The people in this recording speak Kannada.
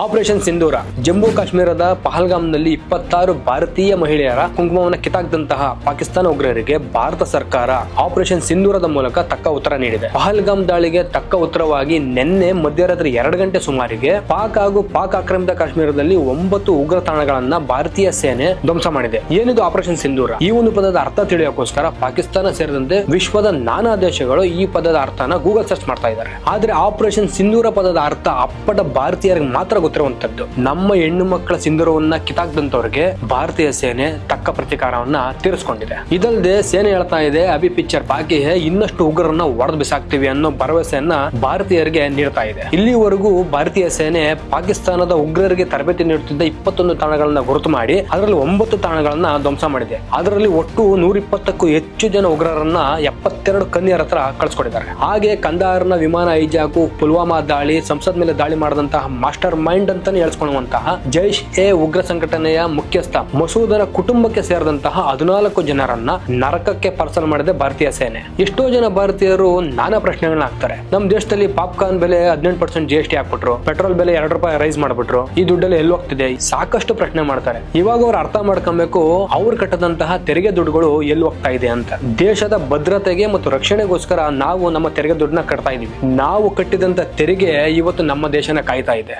ಆಪರೇಷನ್ ಸಿಂಧೂರ. ಜಮ್ಮು ಕಾಶ್ಮೀರದ ಪಹಲ್ಗಾಮ್ನಲ್ಲಿ 26 ಭಾರತೀಯ ಮಹಿಳೆಯರ ಕುಂಕುಮವನ್ನು ಕಿತ್ತಾಕ್ದಂತಹ ಪಾಕಿಸ್ತಾನ ಉಗ್ರರಿಗೆ ಭಾರತ ಸರ್ಕಾರ ಆಪರೇಷನ್ ಸಿಂಧೂರದ ಮೂಲಕ ತಕ್ಕ ಉತ್ತರ ನೀಡಿದೆ. ಪಹಲ್ಗಾಮ್ ದಾಳಿಗೆ ತಕ್ಕ ಉತ್ತರವಾಗಿ ನಿನ್ನೆ ಮಧ್ಯರಾತ್ರಿ 2 ಗಂಟೆ ಸುಮಾರಿಗೆ ಪಾಕ್ ಹಾಗೂ ಪಾಕ್ ಆಕ್ರಮಿತ ಕಾಶ್ಮೀರದಲ್ಲಿ 9 ಉಗ್ರ ತಾಣಗಳನ್ನ ಭಾರತೀಯ ಸೇನೆ ಧ್ವಂಸ ಮಾಡಿದೆ. ಏನಿದು ಆಪರೇಷನ್ ಸಿಂಧೂರ? ಈ ಒಂದು ಪದದ ಅರ್ಥ ತಿಳಿಯೋಕೋಸ್ಕರ ಪಾಕಿಸ್ತಾನ ಸೇರಿದಂತೆ ವಿಶ್ವದ ನಾನಾ ದೇಶಗಳು ಈ ಪದದ ಅರ್ಥನ ಗೂಗಲ್ ಸರ್ಚ್ ಮಾಡ್ತಾ ಇದ್ದಾರೆ. ಆದ್ರೆ ಆಪರೇಷನ್ ಸಿಂಧೂರ ಪದದ ಅರ್ಥ ಅಪ್ಪಟ ಭಾರತೀಯರಿಗೆ ಮಾತ್ರ ಗೊತ್ತಿರುವಂತದ್ದು. ನಮ್ಮ ಹೆಣ್ಣು ಮಕ್ಕಳ ಸಿಂಧೂರವನ್ನ ಕಿತ್ತಾಕ್ದಂತವ್ರಿಗೆ ಭಾರತೀಯ ಸೇನೆ ತಕ್ಕ ಪ್ರತಿಕಾರವನ್ನ ತೀರಿಸಿಕೊಂಡಿದೆ. ಇದಲ್ಲದೆ ಸೇನೆ ಹೇಳ್ತಾ ಇದೆ, ಅಭಿ ಪಿಕ್ಚರ್ ಬಾಕಿ ಹೇ, ಇನ್ನಷ್ಟು ಉಗ್ರರನ್ನ ಒಡೆದು ಬಿಸಾಕ್ತಿವಿ ಅನ್ನೋ ಭರವಸೆಯನ್ನ ಭಾರತೀಯರಿಗೆ ನೀಡ್ತಾ ಇದೆ. ಇಲ್ಲಿವರೆಗೂ ಭಾರತೀಯ ಸೇನೆ ಪಾಕಿಸ್ತಾನದ ಉಗ್ರರಿಗೆ ತರಬೇತಿ ನೀಡುತ್ತಿದ್ದ 21 ತಾಣಗಳನ್ನ ಗುರುತು ಮಾಡಿ ಅದರಲ್ಲಿ 9 ತಾಣಗಳನ್ನ ಧ್ವಂಸ ಮಾಡಿದೆ. ಅದರಲ್ಲಿ ಒಟ್ಟು 120ಕ್ಕೂ ಹೆಚ್ಚು ಜನ ಉಗ್ರರನ್ನ 72 ಕನ್ಯರ ಹತ್ರ ಕಳಿಸ್ಕೊಟ್ಟಿದ್ದಾರೆ. ಹಾಗೆ ಕಂದಹಾರ್ನ ವಿಮಾನ ಹೈಜಾಕು, ಪುಲ್ವಾಮಾ ದಾಳಿ, ಸಂಸತ್ ಮೇಲೆ ದಾಳಿ ಮಾಡಿದಂತಹ ಮಾಸ್ಟರ್ ಮೈಂಡ್ ಅಂತಾನೆ ಹೇಳಿಸ್ಕೊಳ್ಳುವಂತಹ ಜೈಷ್ ಎ ಉಗ್ರ ಸಂಘಟನೆಯ ಮುಖ್ಯಸ್ಥ ಮಸೂದರ ಕುಟುಂಬಕ್ಕೆ ಸೇರಿದಂತಹ 14 ಜನರನ್ನ ನರಕಕ್ಕೆ ಪಾರ್ಸಲ್ ಮಾಡಿದೆ ಭಾರತೀಯ ಸೇನೆ. ಎಷ್ಟೋ ಜನ ಭಾರತೀಯರು ನಾನಾ ಪ್ರಶ್ನೆಗಳನ್ನ ಹಾಕ್ತಾರೆ. ನಮ್ಮ ದೇಶದಲ್ಲಿ ಪಾಪ್ಕಾರ್ನ್ ಬೆಲೆ 18% GST ಹಾಕ್ಬಿಟ್ರು, ಪೆಟ್ರೋಲ್ ಬೆಲೆ 2 ರೂಪಾಯಿ ರೈಸ್ ಮಾಡ್ಬಿಟ್ರು, ಈ ದುಡ್ಡಲ್ಲಿ ಎಲ್ಲಿ ಹೋಗ್ತಿದೆ? ಸಾಕಷ್ಟು ಪ್ರಶ್ನೆ ಮಾಡ್ತಾರೆ. ಇವಾಗ ಅವ್ರು ಅರ್ಥ ಮಾಡ್ಕೊಬೇಕು, ಅವ್ರು ಕಟ್ಟದಂತಹ ತೆರಿಗೆ ದುಡ್ಡುಗಳು ಎಲ್ಲಿ ಹೋಗ್ತಾ ಇದೆ ಅಂತ. ದೇಶದ ಭದ್ರತೆಗೆ ಮತ್ತು ರಕ್ಷಣೆಗೋಸ್ಕರ ನಾವು ನಮ್ಮ ತೆರಿಗೆ ದುಡ್ಡನ್ನ ಕಟ್ತಾ ಇದೀವಿ. ನಾವು ಕಟ್ಟಿದಂತ ತೆರಿಗೆ ಇವತ್ತು ನಮ್ಮ ದೇಶನ ಕಾಯ್ತಾ ಇದೆ.